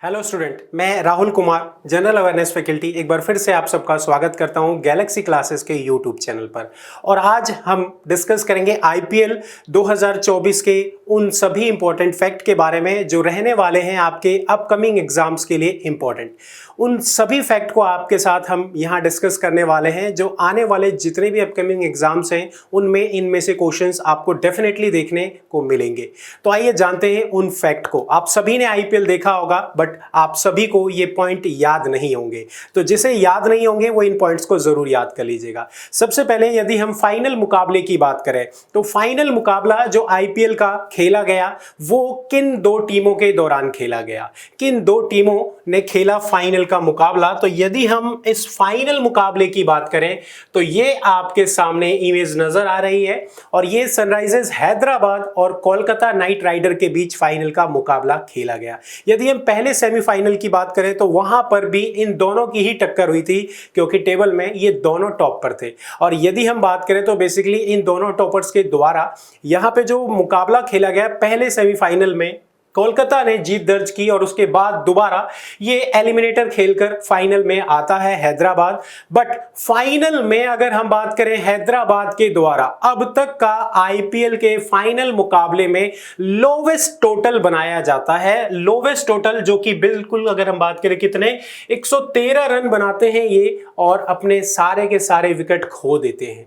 Hello student, मैं Rahul Kumar, general awareness faculty, एक बार फिर से आप सबका स्वागत करता हूं गैलेक्सी क्लासेस के यूट्यूब चैनल पर। और आज हम डिस्कस करेंगे आईपीएल 2024 के उन सभी इंपॉर्टेंट फैक्ट के बारे में जो रहने वाले हैं आपके अपकमिंग एग्जाम्स के लिए इंपॉर्टेंट। उन सभी फैक्ट को आपके साथ हम यहाँ डिस्कस करने वाले हैं जो आने वाले जितने भी अपकमिंग एग्जाम्स हैं उनमें इनमें से क्वेश्चंस आपको डेफिनेटली देखने को मिलेंगे। तो आइए जानते हैं उन फैक्ट को। आप सभी ने आईपीएल देखा होगा, बट आप सभी को ये पॉइंट याद नहीं होंगे, तो जिसे याद नहीं होंगे वो इन पॉइंट्स को जरूर याद कर लीजिएगा। सबसे पहले यदि हम फाइनल मुकाबले की बात करें तो फाइनल मुकाबला जो आईपीएल का खेला गया वो किन दो टीमों के दौरान खेला गया, किन दो टीमों ने खेला फाइनल का मुकाबला। तो यदि हम इस फाइनल मुकाबले की बात करें तो ये आपके सामने इमेज नजर आ रही है और ये सनराइजर्स हैदराबाद और कोलकाता नाइट राइडर के बीच फाइनल का मुकाबला खेला गया। यदि हम पहले सेमीफाइनल की बात करें तो वहां पर भी इन दोनों की ही टक्कर हुई थी क्योंकि टेबल में ये दोनों टॉप पर थे। और यदि हम बात करें तो बेसिकली इन दोनों टॉपर्स के द्वारा यहां पे जो मुकाबला खेला गया, पहले सेमीफाइनल में कोलकाता ने जीत दर्ज की और उसके बाद दोबारा ये एलिमिनेटर खेलकर फाइनल में आता है हैदराबाद। बट फाइनल में अगर हम बात करें हैदराबाद के द्वारा अब तक का आईपीएल के फाइनल मुकाबले में लोवेस्ट टोटल बनाया जाता है। लोवेस्ट टोटल जो कि बिल्कुल अगर हम बात करें कितने 113 रन बनाते हैं ये और अपने सारे के सारे विकेट खो देते हैं।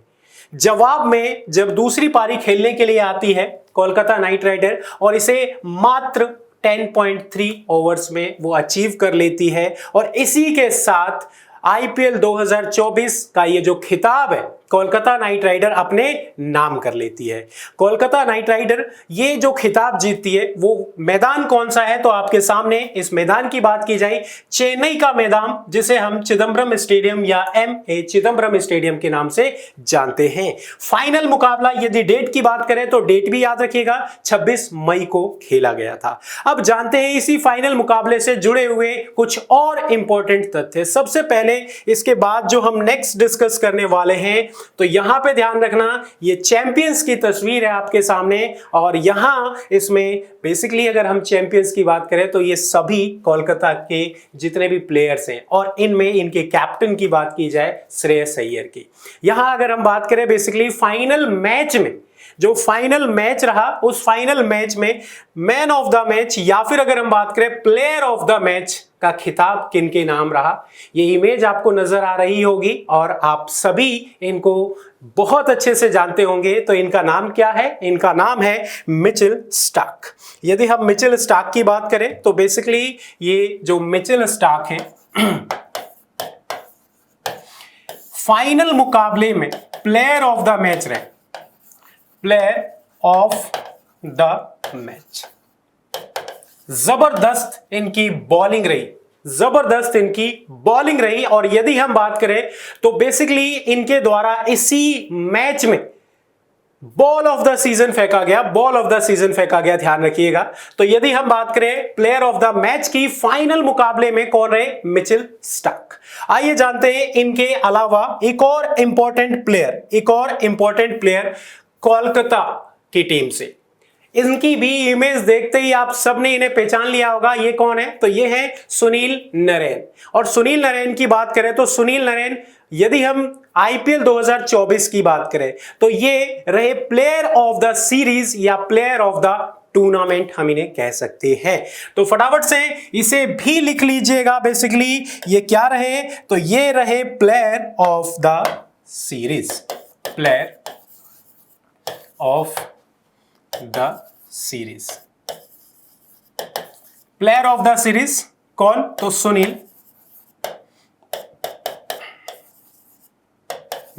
जवाब में जब दूसरी पारी खेलने के लिए आती है कोलकाता नाइट राइडर और इसे मात्र 10.3 ओवर्स में वो अचीव कर लेती है और इसी के साथ आईपीएल 2024 का ये जो खिताब है कोलकाता नाइट राइडर अपने नाम कर लेती है। कोलकाता नाइट राइडर ये जो खिताब जीतती है वो मैदान कौन सा है तो आपके सामने इस मैदान की बात की जाए, चेन्नई का मैदान जिसे हम चिदंबरम स्टेडियम या एमए चिदंबरम स्टेडियम के नाम से जानते हैं। फाइनल मुकाबला यदि डेट की बात करें तो डेट भी याद रखिएगा 26 मई को खेला गया था। अब जानते हैं इसी फाइनल मुकाबले से जुड़े हुए कुछ और इंपॉर्टेंट तथ्य। सबसे पहले इसके बाद जो हम नेक्स्ट डिस्कस करने वाले हैं तो यहां पे ध्यान रखना, ये चैंपियंस की तस्वीर है आपके सामने और यहां इसमें बेसिकली अगर हम चैंपियंस की बात करें तो ये सभी कोलकाता के जितने भी प्लेयर्स हैं और इनमें इनके कैप्टन की बात की जाए श्रेयस अय्यर की। यहां अगर हम बात करें बेसिकली फाइनल मैच में जो फाइनल मैच रहा उस फाइनल मैच में मैन ऑफ द मैच या फिर अगर हम बात करें प्लेयर ऑफ द मैच का खिताब किन के नाम रहा, ये इमेज आपको नजर आ रही होगी और आप सभी इनको बहुत अच्छे से जानते होंगे। तो इनका नाम क्या है? इनका नाम है मिचेल स्टार्क। यदि हम मिचेल स्टार्क की बात करें तो बेसिकली ये जो मिचेल स्टार्क है फाइनल मुकाबले में प्लेयर ऑफ द मैच रहे, प्लेयर ऑफ द मैच। जबरदस्त इनकी बॉलिंग रही, जबरदस्त इनकी बॉलिंग रही और यदि हम बात करें तो बेसिकली इनके द्वारा इसी मैच में बॉल ऑफ द सीजन फेंका गया, बॉल ऑफ द सीजन फेंका गया, ध्यान रखिएगा। तो यदि हम बात करें प्लेयर ऑफ द मैच की फाइनल मुकाबले में कौन रहे? Mitchell Starc. आइए जानते हैं इनके अलावा एक और इंपॉर्टेंट प्लेयर कोलकाता की टीम से। इनकी भी इमेज देखते ही आप सबने इन्हें पहचान लिया होगा। ये कौन है? तो ये है सुनील नरेन। और सुनील नरेन की बात करें तो सुनील नरेन यदि हम आईपीएल 2024 की बात करें तो ये रहे प्लेयर ऑफ द सीरीज या प्लेयर ऑफ द टूर्नामेंट हम इन्हें कह सकते हैं। तो फटाफट से इसे भी लिख लीजिएगा। बेसिकली ये क्या रहे? तो ये रहे player of the series, player of the series. Player of the series कौन? तो Sunil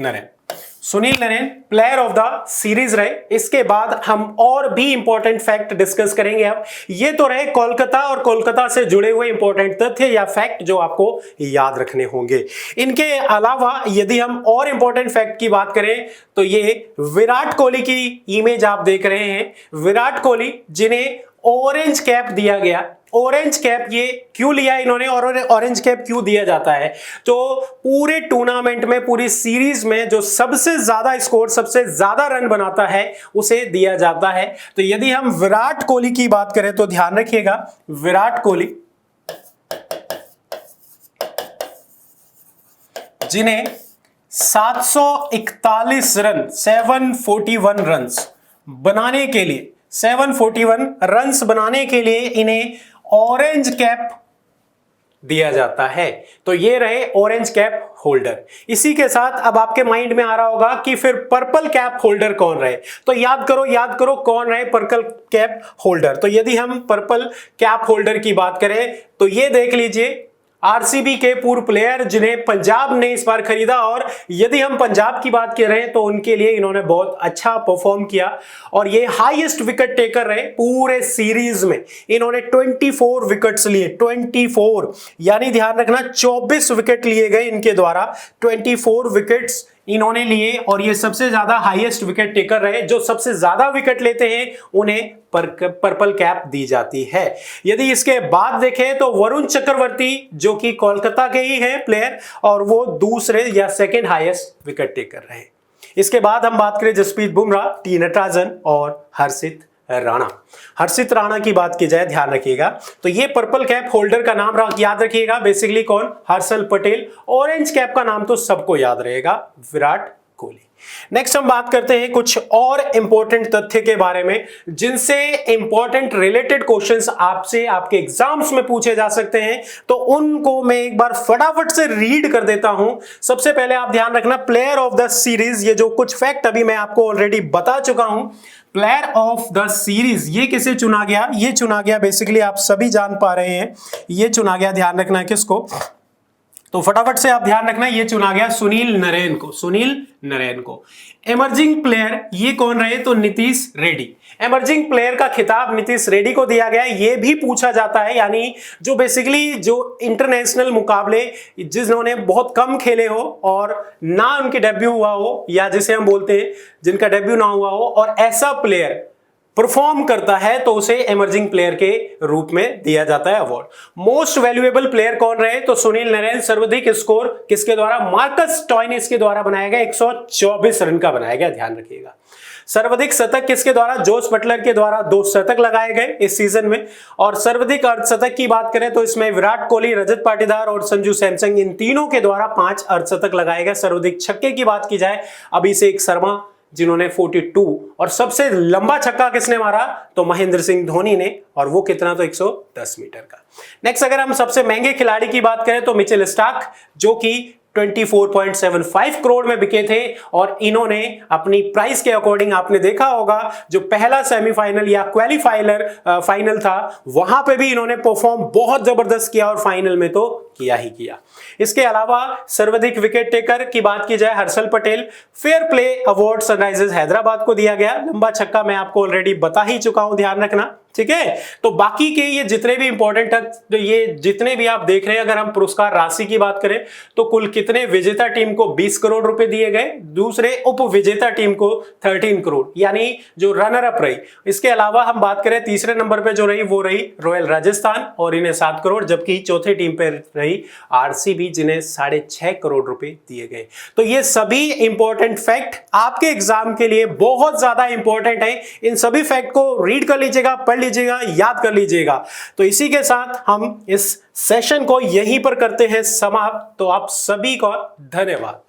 Narine. Sunil Narine player of the series रहे। इसके बाद हम और भी इंपॉर्टेंट फैक्ट डिस्कस करेंगे। अब ये तो रहे कोलकाता और कोलकाता से जुड़े हुए इंपॉर्टेंट तथ्य या फैक्ट जो आपको याद रखने होंगे। इनके अलावा यदि हम और इंपॉर्टेंट फैक्ट की बात करें तो ये विराट कोहली की इमेज आप देख रहे हैं। विराट कोहली जिन्हें ऑरेंज कैप दिया गया। ऑरेंज कैप ये क्यों लिया इन्होंने और ऑरेंज कैप क्यों दिया जाता है? तो पूरे टूर्नामेंट में, पूरी सीरीज में जो सबसे ज्यादा स्कोर, सबसे ज्यादा रन बनाता है उसे दिया जाता है। तो यदि हम विराट कोहली की बात करें तो ध्यान रखिएगा विराट कोहली जिन्हें 741 रन 741 रन्स बनाने के लिए 741 रन्स बनाने के लिए इन्हें ऑरेंज कैप दिया जाता है। तो ये रहे ऑरेंज कैप होल्डर। इसी के साथ अब आपके माइंड में आ रहा होगा कि फिर पर्पल कैप होल्डर कौन रहे। तो याद करो कौन रहे पर्पल कैप होल्डर। तो यदि हम पर्पल कैप होल्डर की बात करें तो ये देख लीजिए आरसीबी के पूर्व प्लेयर जिन्हें पंजाब ने इस बार खरीदा, और यदि हम पंजाब की बात कर रहे हैं तो उनके लिए इन्होंने बहुत अच्छा परफॉर्म किया और ये हाईएस्ट विकेट टेकर रहे पूरे सीरीज में। इन्होंने 24 विकेट्स लिए, 24 यानी ध्यान रखना 24 विकेट लिए गए इनके द्वारा, 24 विकेट्स इन्होंने लिए और ये सबसे ज्यादा हाईएस्ट विकेट टेकर रहे। जो सबसे ज्यादा विकेट लेते हैं उन्हें पर्पल कैप दी जाती है। यदि इसके बाद देखें तो वरुण चक्रवर्ती जो कि कोलकाता के ही हैं प्लेयर, और वो दूसरे या सेकंड हाईएस्ट विकेट टेकर रहे। इसके बाद हम बात करें जसप्रीत बुमराह, टी नटराजन और हर्षित राणा। हर्षित राणा की बात की जाए, ध्यान रखिएगा, तो ये पर्पल कैप होल्डर का नाम याद रखिएगा, बेसिकली कौन, हर्षल पटेल। ऑरेंज कैप का नाम तो सबको याद रहेगा, विराट कोहली। नेक्स्ट हम बात करते हैं कुछ और इंपॉर्टेंट तथ्य के बारे में जिनसे इंपॉर्टेंट रिलेटेड क्वेश्चंस आपसे आपके एग्जाम्स में पूछे जा सकते हैं। तो उनको मैं एक बार फटाफट से रीड कर देता हूं। सबसे पहले आप ध्यान रखना, प्लेयर ऑफ द सीरीज, ये जो कुछ फैक्ट अभी मैं आपको ऑलरेडी बता चुका हूं। प्लेयर ऑफ द सीरीज ये किसे चुना गया, ये चुना गया बेसिकली आप सभी जान पा रहे हैं, ये चुना गया, ध्यान रखना है किसको, तो फटाफट से आप ध्यान रखना, ये चुना गया सुनील नरेन को, सुनील नरेन को। एमर्जिंग प्लेयर ये कौन रहे, तो नीतीश रेड्डी। एमर्जिंग प्लेयर का खिताब नीतीश रेड्डी को दिया गया। ये भी पूछा जाता है, यानी जो बेसिकली जो इंटरनेशनल मुकाबले जिन्होंने बहुत कम खेले हो और ना उनके डेब्यू हुआ हो, या जिसे हम बोलते हैं जिनका डेब्यू ना हुआ हो, और ऐसा प्लेयर परफॉर्म करता है तो उसे एमर्जिंग प्लेयर के रूप में दिया जाता है अवार्ड। मोस्ट वैल्यूएबल प्लेयर कौन रहे, तो सुनील नरेन। सर्वाधिक स्कोर किसके द्वारा, मार्कस स्टोइनिस के द्वारा बनाया गया, 124 रन का बनाया गया, ध्यान रखिएगा। सर्वाधिक शतक किसके द्वारा, जोस बटलर के द्वारा 2 शतक लगाए गए इस सीजन में। और सर्वाधिक अर्धशतक की बात करें तो इसमें विराट कोहली, रजत पाटीदार और संजू सैमसंग, इन तीनों के द्वारा 5 अर्धशतक लगाए गए। सर्वाधिक छक्के की बात की जाए, अभिषेक शर्मा जिन्होंने 42, और सबसे लंबा छक्का किसने मारा, तो महेंद्र सिंह धोनी ने, और वो कितना, तो 110 मीटर का। नेक्स्ट अगर हम सबसे महंगे खिलाड़ी की बात करें तो मिचेल स्टार्क जो कि 24.75 करोड़ में बिके थे, और इन्होंने अपनी प्राइस के अकॉर्डिंग आपने देखा होगा जो पहला सेमीफाइनल या क्वालिफायर फाइनल था वहां पे भी इन्होंने परफॉर्म बहुत जबरदस्त किया और फाइनल में तो किया ही किया। इसके अलावा सर्वाधिक विकेट टेकर की बात की जाए, Harshal Patel. Fair play award Sunrisers Hyderabad को दिया गया। लंबा छक्का मैं आपको ऑलरेडी बता ही चुका हूं, ध्यान रखना, ठीक है। तो बाकी के ये जितने भी इंपॉर्टेंट तो ये जितने भी आप देख रहे हैं, अगर हम पुरस्कार राशि की बात करें तो कुल कितने, विजेता टीम को 20 करोड़ रुपए दिए गए, दूसरे उप विजेता टीम को 13 करोड़, यानी जो रनर अप रही। इसके अलावा हम बात करें तीसरे नंबर पे जो रही वो रही रॉयल राजस्थान, और इन्हें 7 करोड़, जबकि चौथे टीम पे रही आरसीबी जिन्हें 6.5 करोड़ रुपए दिए गए। तो ये सभी इंपॉर्टेंट फैक्ट आपके एग्जाम के लिए बहुत ज्यादा इंपॉर्टेंट है। इन सभी फैक्ट को रीड कर लीजिएगा, पढ़ लीजिएगा, याद कर लीजिएगा। तो इसी के साथ हम इस सेशन को यहीं पर करते हैं समाप्त। तो आप सभी का धन्यवाद।